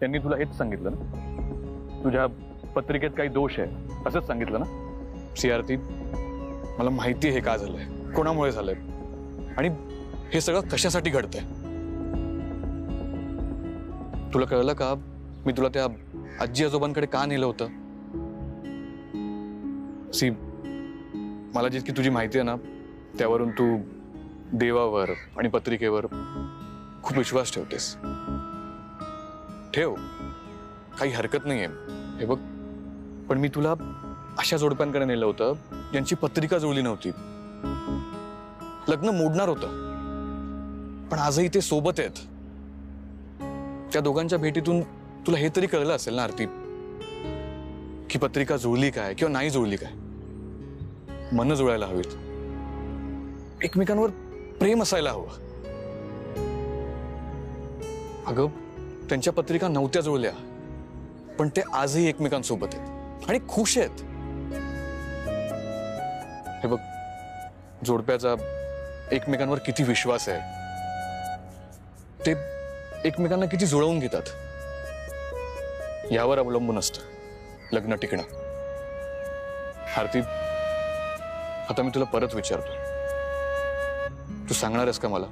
त्यांनी तुला हेच सांगितलं ना, तुझ्या पत्रिकेत काही दोष आहे असंच सांगितलं ना? सीआरती, मला माहिती आहे हे का झालंय, कोणामुळे झालंय आणि हे सगळं कशासाठी घडतंय. तुला कळलं का मी तुला त्या आजी आजोबांकडे का नेलं होतं? सी, मला जितकी तुझी माहिती आहे ना त्यावरून तू देवावर आणि पत्रिकेवर खूप विश्वास ठेवतेस. ठेव, काही हरकत नाहीये. हे बघ, पण मी तुला अशा जोडप्यांकडे नेलं होतं ज्यांची पत्रिका जुळली नव्हती. लग्न मोडणार होतं पण आजही ते सोबत आहेत. त्या दोघांच्या भेटीतून तुला हे तरी कळलं असेल ना आरती, की पत्रिका जुळली काय किंवा नाही जुळली काय. मन जुळायला हवीत, एकमेकांवर प्रेम असायला हवं. अगं, त्यांच्या पत्रिका नव्हत्या जुळल्या पण ते आजही एकमेकांसोबत आहेत आणि खुश आहेत. हे बघ, जोडप्याचा एकमेकांवर किती विश्वास आहे, ते एकमेकांना किती जुळवून घेतात यावर अवलंबून असतं लग्न टिकणं. आरती, आता मी तुला परत विचारतो, तू सांगणार आहेस का मला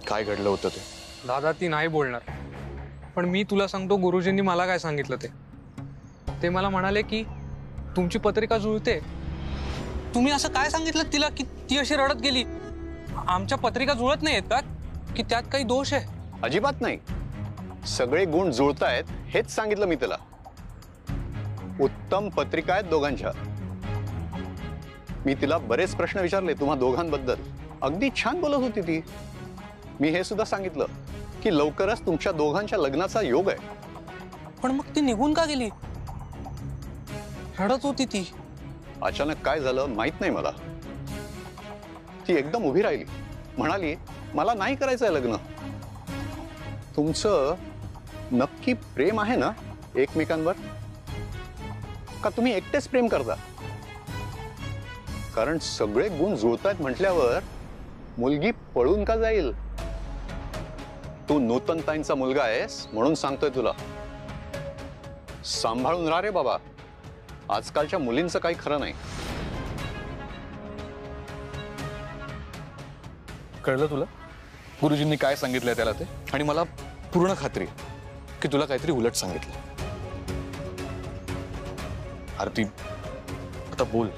काय घडलं होतं ते? दादा, ती नाही बोलणार, पण मी तुला सांगतो गुरुजींनी मला काय सांगितलं ते मला म्हणाले की तुमची पत्रिका जुळते. तुम्ही असं काय सांगितलं तिला की ती अशी रडत गेली? आमच्या पत्रिका जुळत नाहीत का, की त्यात काही दोष आहे? अजिबात नाही, सगळे गुण जुळतायत हेच सांगितलं मी तिला. उत्तम पत्रिका आहेत दोघांच्या. मी तिला बरेच प्रश्न विचारले तुम्हा दोघांबद्दल, अगदी छान बोलत होती ती. मी हे सुद्धा सांगितलं की लवकरच तुमच्या दोघांच्या लग्नाचा योग आहे. पण मग ती निघून का गेली? रडत होती ती. अचानक काय झालं माहित नाही मला. ती एकदम उभी राहिली, म्हणाली मला नाही करायचंय लग्न. तुमचं नक्की प्रेम आहे ना एकमेकांवर, का तुम्ही एकटेच प्रेम करता? कारण सगळे गुण जुळतायत म्हटल्यावर मुलगी पळून का जाईल? तू नूतनताईंचा मुलगा आहेस म्हणून सांगतोय तुला, सांभाळून राहा रे बाबा. आजकालच्या मुलींचं काही खरं नाही. कळलं तुला गुरुजींनी काय सांगितलंय त्याला ते? आणि मला पूर्ण खात्री की तुला काहीतरी उलट सांगितलं. आरती, आता बोल,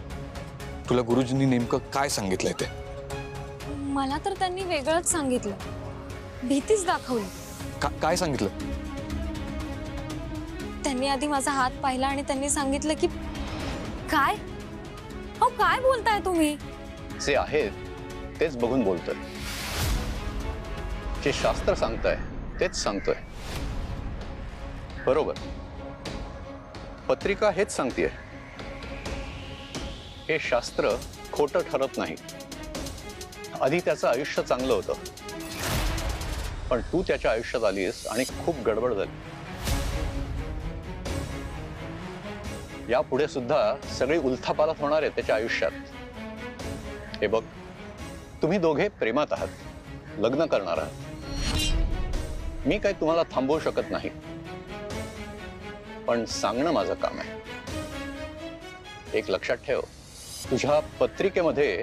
तुला गुरुजींनी नेमकं काय सांगितलंय ते? मला तर त्यांनी वेगळंच सांगितलं, भीतीच दाखवली. काय सांगितलं? त्यांनी आधी माझा हात पाहिला आणि त्यांनी सांगितलं की काय? अहो, काय बोलताय तुम्ही? जे आहेत तेच बघून बोलतोय, जे शास्त्र सांगताय तेच सांगतोय. बरोबर, पत्रिका हेच सांगतेय. हे शास्त्र खोटं ठरत नाही. आधी त्याचं आयुष्य चांगलं होतं पण तू त्याच्या आयुष्यात आलीस आणि खूप गडबड झाली. यापुढे सुद्धा सगळी उलथापालथ होणार आहे त्याच्या आयुष्यात. हे बघ, तुम्ही दोघे प्रेमात आहात, लग्न करणार आहात. मी काही तुम्हाला थांबवू शकत नाही, पण सांगणं माझं काम आहे. एक लक्षात ठेव, तुझ्या पत्रिकेमध्ये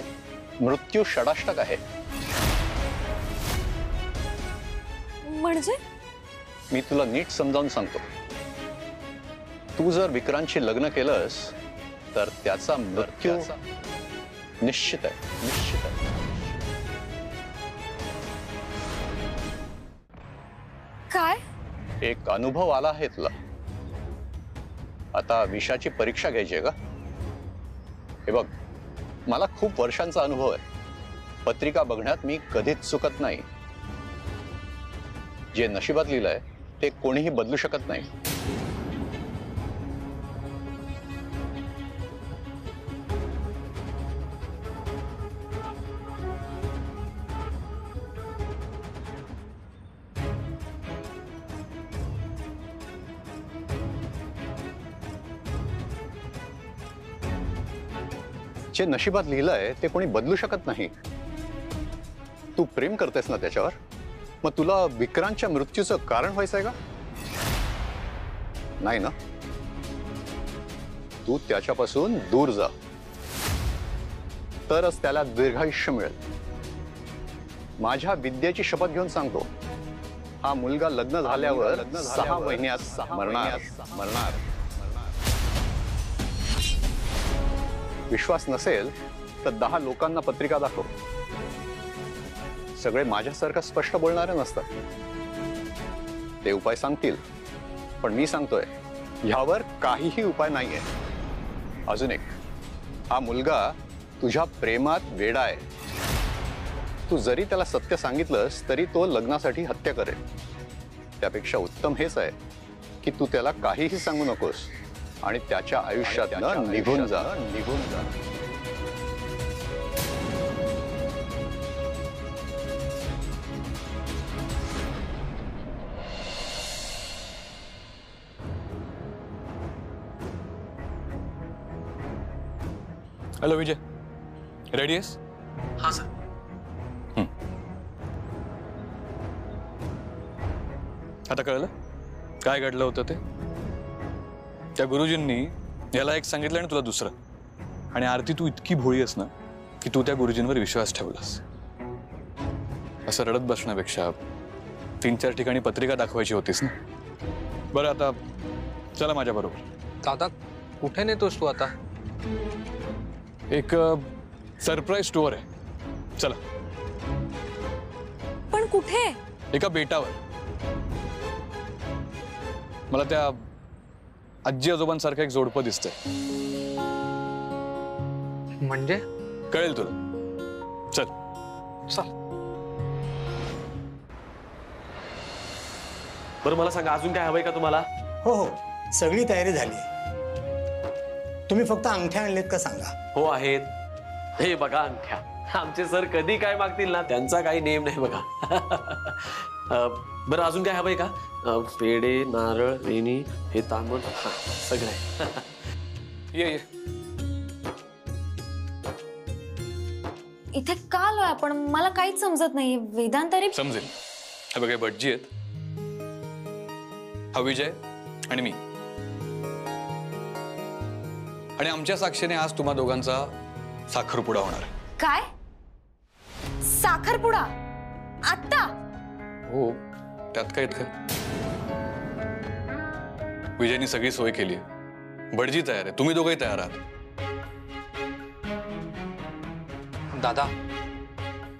मृत्यू षडाष्टक आहे. म्हणजे? मी तुला नीट समजावून सांगतो. तू जर विक्रांतशी लग्न केलंस तर त्याचा मृत्यू निश्चित आहे, निश्चित आहे. काय? एक अनुभव आला आहे तुला. आता विषाची परीक्षा घ्यायची आहे का? हे बघ, मला खूप वर्षांचा अनुभव आहे. पत्रिका बघण्यात मी कधीच चुकत नाही. जे नशिबात लिहिलंय ते कोणीही बदलू शकत नाही. जे नशिबात लिहिलंय ते कोणी बदलू शकत नाही. तू प्रेम करतेस ना त्याच्यावर, मग तुला विक्रांतच्या मृत्यूचं कारण व्हायचंय का? नाही ना? तू त्याच्यापासून दूर जा, तरच त्याला दीर्घायुष्य मिळेल. माझ्या विद्येची शपथ घेऊन सांगतो, हा मुलगा लग्न झाल्यावर 6 महिन्यात मरणार. विश्वास नसेल तर 10 लोकांना पत्रिका दाखव. सगळे माझ्यासारखं स्पष्ट बोलणारे नसतात. ते उपाय सांगतील, पण मी सांगतोय ह्यावर काहीही उपाय नाहीये. अजून एक, हा मुलगा तुझ्या प्रेमात वेडा आहे. तू जरी त्याला सत्य सांगितलंस तरी तो लग्नासाठी हत्या करेल. त्यापेक्षा उत्तम हेच आहे की तू त्याला काहीही सांगू नकोस आणि त्याच्या आयुष्यातनं निघून जा. हॅलो विजय, रेडी आहेस? हा सर. आता कळलं काय घडलं होतं ते? त्या गुरुजींनी याला एक सांगितलं आणि तुला दुसरं. आणि आरती, तू इतकी भोळी आहेस ना की तू त्या गुरुजींवर विश्वास ठेवलास. असं रडत बसण्यापेक्षा 3-4 ठिकाणी पत्रिका दाखवायची होतीस ना. बरं, आता चला माझ्या बरोबर. दादा, कुठे नेतोस तू आता? एक सरप्राईज स्टोअर आहे, चला. पण कुठे? एका बेटावर. मला त्या आजी आजोबांसारखं एक जोडपं दिसतंय. म्हणजे? कळेल तुला, चल. चल. बरं, मला सांगा, अजून काय हवंय का तुम्हाला? हो हो, सगळी तयारी झाली. तुम्ही फक्त अंगठ्या आणलेत का सांगा. हो आहेत. हे बघा अंगठ्या. आमचे सर कधी काय मागतील ना त्यांचा काही नेम नाही बघा. बरं, अजून काय हवंय का? पेढे, नारळ, वेणी, हे तांबूळ, सगळं आहे. ये. इथे का आलोय आपण? मला काहीच समजत नाही. वेदांत तरी समजेल. हे बघा, भटजी आहेत, हा विजय आणि मी. आणि आमच्या साक्षीने आज तुम्हा दोघांचा साखरपुडा होणार आहे. काय? साखरपुडा आता? हो, त्यात काय इतकं? विजयनी सगळी सोय केली आहे. भटजी तयार आहे, तुम्ही दोघंही तयार आहात. दादा,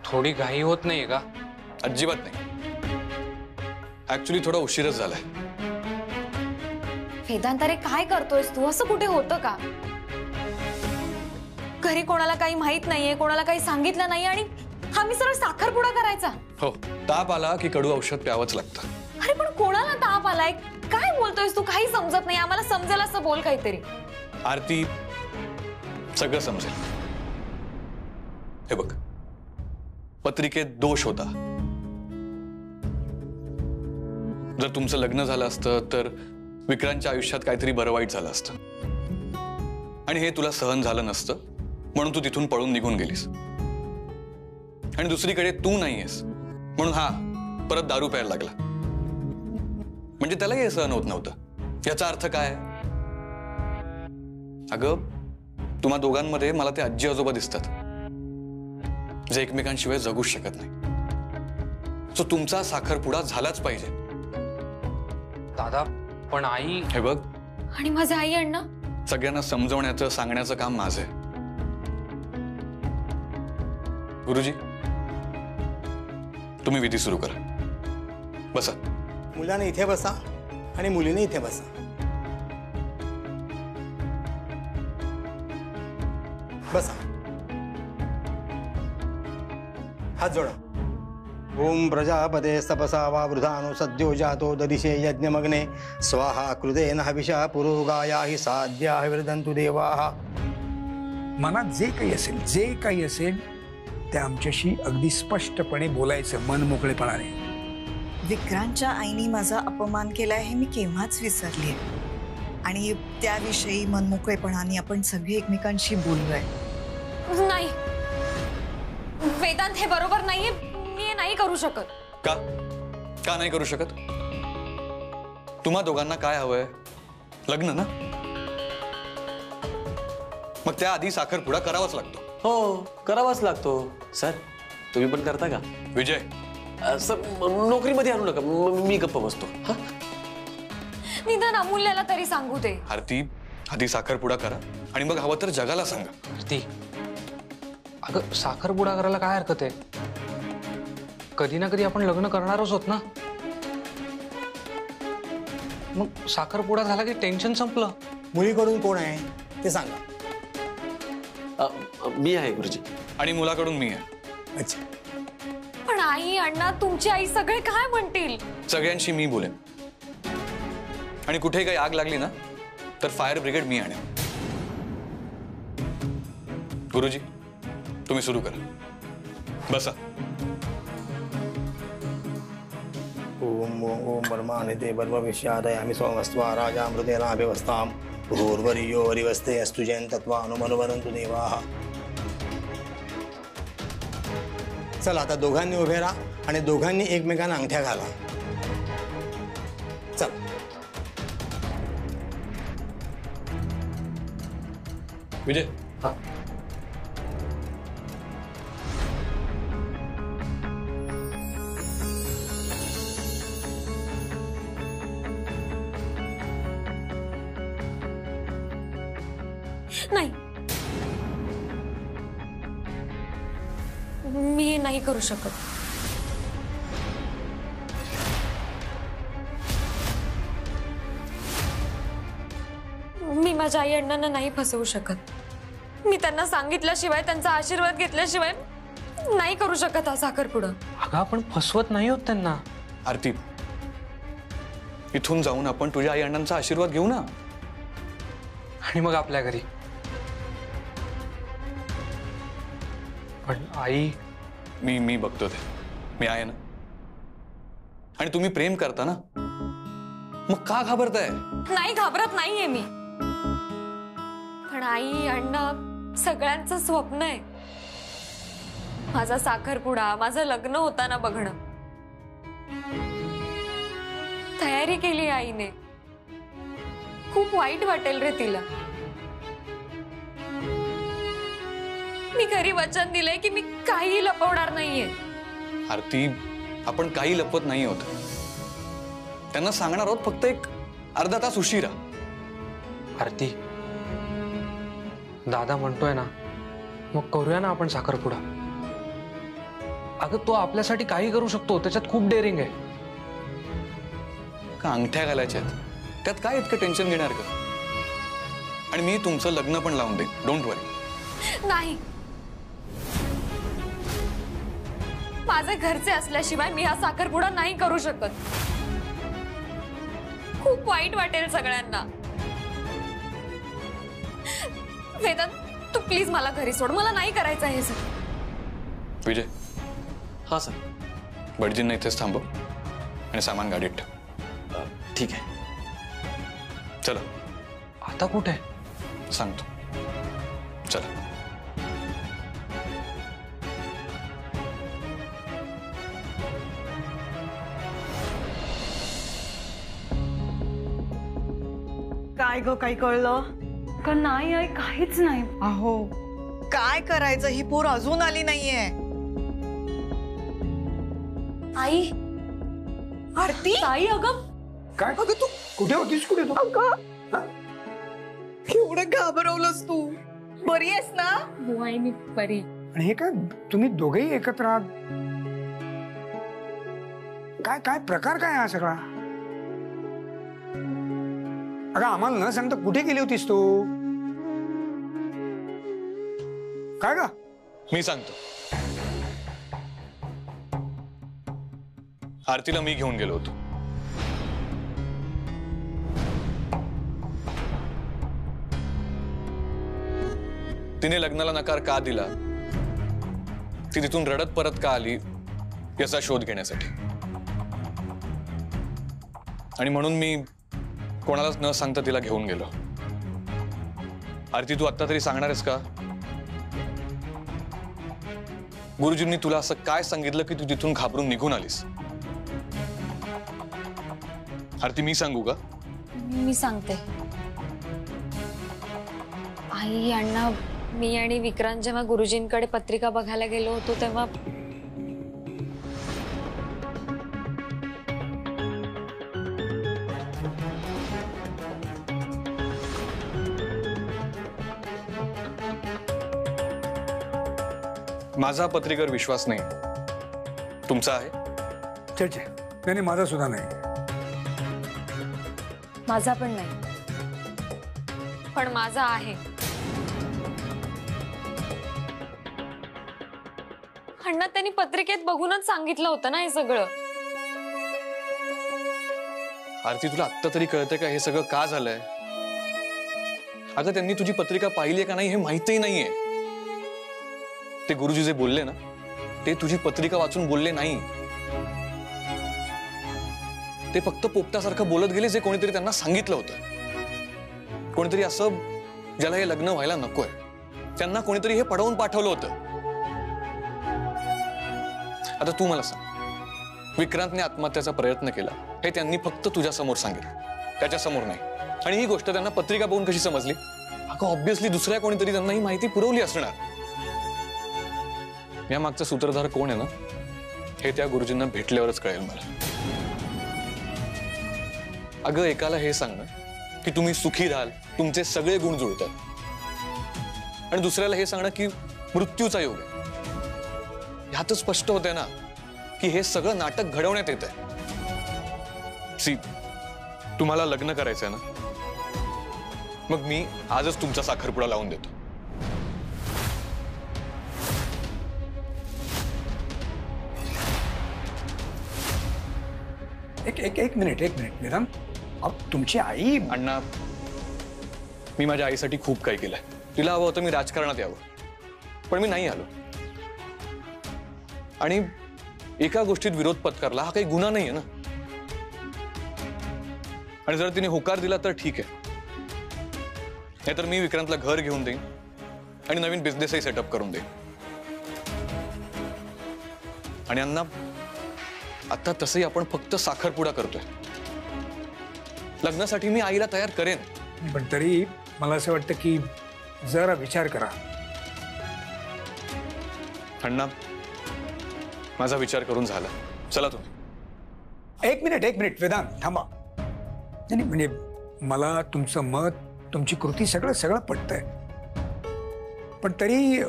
थोडी घाई होत नाहीये का? अजिबात नाही. ऍक्च्युली थोडा उशीरच झालाय. वेदांत रे, काय करतोयस तू? असं कुठे होतं का? घरी कोणाला काही माहित नाहीये, कोणाला काही सांगितलं नाही आणि आम्ही सरळ साखरपुडा करायचा. हो, ताप आला की कडू औषध प्यावंच लागतं. अरे पण कोणाला ताप आलाय? काय बोलतोयस तू? काही समजत नाही. आम्हाला समजेल असं बोल काहीतरी. आरती, सगळं समजेल. हे बघ, पत्रिकेत दोष होता. जर तुमचं लग्न झालं असतं तर विक्रांतच्या आयुष्यात काहीतरी बरं वाईट झालं असतं. आणि हे तुला सहन झालं नसतं म्हणून तू तिथून पळून निघून गेलीस. आणि दुसरीकडे तू नाहीयेस म्हणून हा परत दारू प्यायला लागला. म्हणजे त्यालाही हे सहन होत नव्हतं. याचा अर्थ काय? अगं, तुम्हा दोघांमध्ये मला ते आजी आजोबा दिसतात जे एकमेकांशिवाय जगूच शकत नाही. सो तुमचा साखरपुडा झालाच पाहिजे. दादा, पण आई. हे बघ, आणि माझी आई अण्णा? सगळ्यांना समजवण्याचं, सांगण्याचं काम माझं आहे. गुरुजी, तुम्ही विधी सुरू करा. बसा. मुलाने इथे बसा आणि मुलीने इथे बसा. बसा. हात जोडा. ओम प्रजापते तपसा वा वृधानो सद्यो जातो ददिशे यज्ञमग्ने स्वाहा कृतेन हविषा पुरोगाया हि साध्या विरदन्तु देवाः. मनात जे काही असेल ते आमच्याशी अगदी स्पष्टपणे बोलायचं, मन मोकळेपणाने. विक्रांतच्या आईने माझा अपमान केलाय हे मी केव्हाच विसरलीये आणि त्याविषयी मनमोकळेपणाने आपण सगळे एकमेकांशी बोललोय. नाही वेदांत, हे बरोबर नाहीये. मी हे नाही करू शकत. का? का नाही करू शकत? तुम्हा दोघांना काय हवंय लग्न ना, मग त्याआधी साखरपुडा करावाच लागतो. हो करावाच लागतो. सर तुम्ही पण करता का? विजय, सर नोकरीमध्ये आणू नका, मी गप्प बसतो. हा निदान अमूल्याला तरी सांगू दे. आरती, आधी साखरपुडा करा आणि मग हवं तर जगाला सांगा. आरती, अगं साखरपुडा करायला काय हरकत आहे? कधी ना कधी आपण लग्न करणारच होत ना. मग साखरपुडा झाला की टेन्शन संपलं. मुलीकडून कोण आहे ते सांगा. मी आहे गुरुजी. आणि मुलाकडून मी आहे. अच्छा. पण आई, अण्णा, तुमची आई सगळे काय म्हणतील? सगळ्यांशी मी बोलेन. आणि कुठे काही आग लागली ना तर फायर ब्रिगेड मी आणेन. गुरुजी, तुम्ही सुरू करा. बसा. ओम ओम ब्रह्मानिते ब्रह्मविष्यादयामि सोमस्त्वा राजामृतेन अभिवस्ताम भूर्वर्यो वरिवस्ते अस्तु जयन्तत्वानुमनुवदन्तु देवाः. चला आता दोघांनी उभे राहा आणि दोघांनी एकमेकांना अंगठ्या घाला. चल. विजय, हा नाही, मी हे नाही करू शकत. मी माझ्या आई अण्णांना नाही फसवू शकत. मी त्यांना सांगितल्याशिवाय, त्यांचा आशीर्वाद घेतल्याशिवाय नाही करू शकत हा साखरपुडा. अगं आपण फसवत नाही होत त्यांना. आरती, इथून जाऊन आपण तुझ्या आई अण्णांचा आशीर्वाद घेऊ ना. आणि मग आपल्या घरी. पण आई, मी बघतो ते. मी आहे ना. आणि तुम्ही प्रेम करता ना, मग का घाबरताय? नाही घाबरत नाहीये मी. पण आई, अण्णा, सगळ्यांचं स्वप्न आहे माझा साखरपुडा, माझं लग्न होताना बघणं. तयारी केली आईने. खूप वाईट वाटेल रे तिला. मी घरी वचन दिलंय की मी काही लपवणार नाहीये. आरती, आपण काही लपवत नाही आहोत. त्यांना सांगणार आहोत, फक्त एक अर्धा तास उशिरा. आरती, दादा म्हणतोय ना, मग करूया ना आपण साखरपुडा. अगं तो आपल्यासाठी काही करू शकतो, त्याच्यात खूप डेअरिंग आहे. का अंगठ्या घालायच्या आहेत, त्यात काय इतकं टेन्शन घेणार का? आणि मी तुमचं लग्न पण लावून देईन, डोंट वरी. नाही, माझे घरचे असल्याशिवाय मी हा साखरपुडा नाही करू शकत. खूप वाईट वाटेल सगळ्यांना. वेदांत, तू प्लीज मला घरी सोड. मला नाही करायचं हे सगळं. विजय, हा सर. भटजींना इथेच थांबव आणि सामान गाडीत ठेव. ठीक आहे. चला. आता कुठे? सांगतो. चला. काय ग, काही कळलं का नाही? आई काहीच नाही. अहो काय करायचं, ही पोर अजून आली नाहीये. आई, आरती, आई, अगं काय? अगं तू कुठे होतीस? कुठे तू? एवढं घाबरवलंस तू. बरी आहेस ना? हो आई, मी बरी. आणि हे काय, तुम्ही दोघेही एकत्र आहात? काय काय प्रकार काय हा सगळा? अगं आम्हाला न सांगता कुठे गेली होतीस तू? काय ग? मी सांगतो. आरतीला मी घेऊन गेलो होतो. तिने लग्नाला नकार का दिला, ती तिथून रडत परत का आली याचा शोध घेण्यासाठी. आणि म्हणून मी कोणालाच न सांगता तिला घेऊन गेलो. आरती, तू आता तरी सांगणार आहेस का? गुरुजींनी तुला असं काय सांगितलं की तू तिथून घाबरून निघून आलीस? आरती, मी सांगू का? मी सांगते. आई अण्णा, मी आणि विक्रांत जेव्हा गुरुजींकडे पत्रिका बघायला गेलो होतो तेव्हा माझा पत्रिकेवर विश्वास नाही, तुमचा आहे? चर्चा नाही, माझा सुद्धा नाही. माझा पण नाही, पण माझा आहे. अण्णा, त्यांनी पत्रिकेत बघूनच सांगितलं होतं ना हे सगळं. आरती, तुला आत्ता तरी कळतंय का हे सगळं का झालंय? अगं, त्यांनी तुझी पत्रिका पाहिली का नाही हे माहितीही नाहीये. ते गुरुजी जे बोलले ना, ते तुझी पत्रिका वाचून बोलले नाही. ते फक्त पोपटासारखं बोलत गेले जे कोणीतरी त्यांना सांगितलं होतं. कोणीतरी असं ज्याला हे लग्न व्हायला नकोय, त्यांना कोणीतरी हे पडवून पाठवलं होतं. आता तू मला सांग, विक्रांतने आत्महत्याचा प्रयत्न केला हे त्यांनी फक्त तुझ्या समोर सांगितलं, त्याच्या समोर नाही. आणि ही गोष्ट त्यांना पत्रिका बघून कशी समजली? अगं, ऑब्व्हियसली दुसऱ्या कोणीतरी त्यांना ही माहिती पुरवली असणार. या मागचा सूत्रधार कोण आहे ना, हे त्या गुरुजींना भेटल्यावरच कळेल मला. अगं, एकाला हे सांगणं की तुम्ही सुखी राहाल, तुमचे सगळे गुण जुळतात, आणि दुसऱ्याला हे सांगणं की मृत्यूचा योग आहे. ह्यातच स्पष्ट होतंय ना की हे सगळं नाटक घडवण्यात येत आहे. सी, तुम्हाला लग्न करायचंय ना, मग मी आजच तुमचा साखरपुडा लावून देतो. एक मिनिट वेदांत, तुमची आई. अण्णा, मी माझ्या आईसाठी खूप काही केलंय. तिला हवं होतं मी राजकारणात यावं, पण मी नाही आलो. आणि एका गोष्टीत विरोध पत्करला हा काही गुन्हा नाहीये ना. आणि जर तिने होकार दिला तर ठीक आहे, नाहीतर मी विक्रांतला घर घेऊन देईन आणि नवीन बिझनेसही सेटअप करून देईन. आणि अण्णा, आता तसंही आपण फक्त साखरपुडा करतोय. लग्नासाठी मी आईला तयार करेन, पण तरी मला असं वाटतं की जरा विचार करा. अण्णा, माझा विचार करून झाला. चला तुम्ही. एक मिनिट वेदांत, थांबा. नाही, म्हणजे मला तुमचं मत, तुमची कृती सगळं पटतंय, पण तरी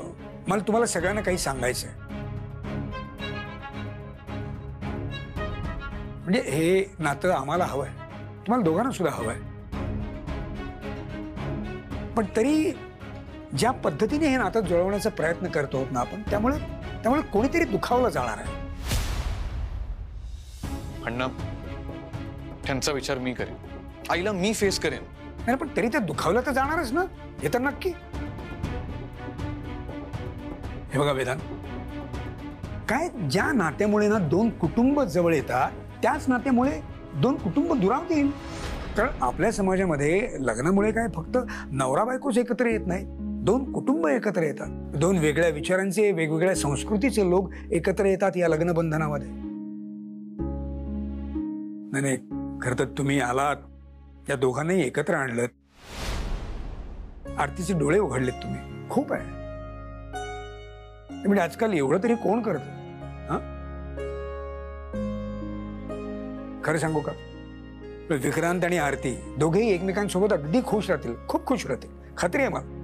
मला तुम्हाला सगळ्यांना काही सांगायचंय. म्हणजे हे नातं आम्हाला हवंय, तुम्हाला दोघांना सुद्धा हवंय, पण तरी ज्या पद्धतीने हे नातं जुळवण्याचा प्रयत्न करतो ना आपण, त्यामुळे कोणीतरी दुखावलं जाणार आहे. अण्णा, त्यांचा विचार मी करेन, आईला मी फेस करेन. नाही, पण तरी ते दुखावलं तर जाणारच ना, हे तर नक्की. हे बघा वेदांत, काय ज्या नात्यामुळे ना दोन कुटुंब जवळ येतात, त्याच नात्यामुळे दोन कुटुंब दुरावत येईल. कारण आपल्या समाजामध्ये लग्नामुळे काय फक्त नवरा बायकोच एकत्र येत नाही, दोन कुटुंब एकत्र येतात. दोन वेगळ्या विचारांचे, वेगवेगळ्या संस्कृतीचे लोक एकत्र येतात या लग्नबंधनामध्ये. नाही, खरं तर तुम्ही आलात, या दोघांनाही एकत्र आणलं, आरतीचे डोळे उघडलेत तुम्ही, खूप आहे. म्हणजे आजकाल एवढं तरी कोण करत? खरं सांगू का, विक्रांत आणि आरती दोघेही एकमेकांसोबत अगदी खुश राहतील, खूप खुश राहतील, खात्री आहे मला.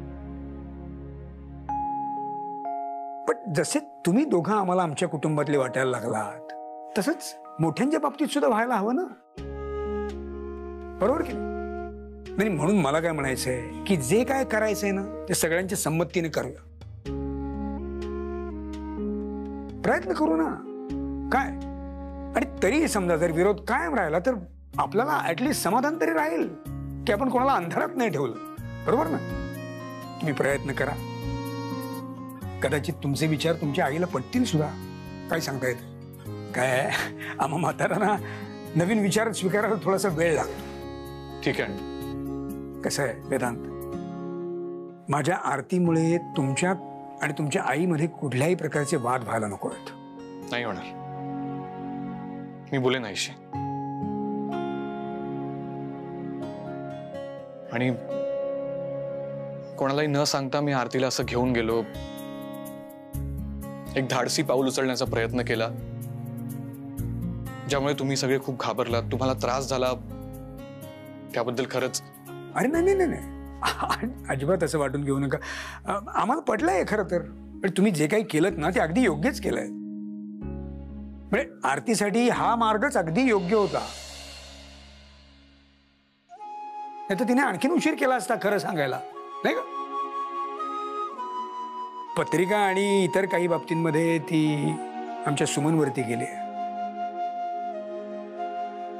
पण जसे तुम्ही दोघं आम्हाला आमच्या कुटुंबातले वाटायला लागलात, तसंच मोठ्यांच्या बाबतीत सुद्धा व्हायला हवं ना, बरोबर की नाही? म्हणून मला काय म्हणायचंय की जे काय करायचंय ना ते सगळ्यांच्या संमतीने करूया, प्रयत्न करू ना. काय, आणि तरी समजा जर विरोध कायम राहिला तर आपल्याला ऍटलीस्ट समाधान तरी राहील की आपण कोणाला अंधारात नाही ठेवलं, बरोबर ना? तुम्ही प्रयत्न करा, कदाचित तुमचे विचार तुमच्या आईला पटतील सुद्धा, काय सांगता येत. काय आम्हा म्हाताऱ्यांना नवीन विचार स्वीकारायला थोडासा वेळ लागतो. ठीक आहे. कसं आहे वेदांत, माझ्या आरतीमुळे तुमच्यात आणि तुमच्या आईमध्ये कुठल्याही प्रकारचे वाद व्हायला नको आहेत. नाही होणार, मी बोले नाहीशी. आणि कोणालाही न सांगता मी आरतीला असं घेऊन गेलो, एक धाडसी पाऊल उचलण्याचा प्रयत्न केला, ज्यामुळे तुम्ही सगळे खूप घाबरलात, तुम्हाला त्रास झाला, त्याबद्दल खरंच. अरे नाही नाही नाही, अजिबात असं वाटून घेऊ नका. आम्हाला पटलंय खरं तर, पण तुम्ही जे काही केलं ना ते अगदी योग्यच केलंय. म्हणजे आरतीसाठी हा मार्गच अगदी योग्य होता. नाही तर तिने आणखीन उशीर केला असता खरं सांगायला, नाही का? पत्रिका आणि इतर काही बाबतींमध्ये ती आमच्या सुमनवरती गेली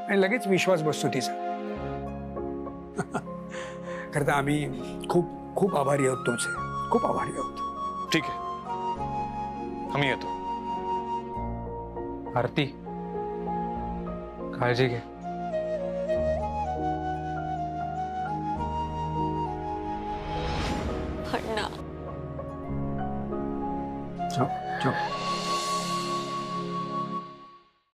आणि लगेच विश्वास बसतो तिचा. खरं तर आम्ही खूप खूप आभारी आहोत तुमचे, खूप आभारी आहोत. ठीक आहे, आम्ही येतो. आरती, काळजी घे. अण्णा चल, चल.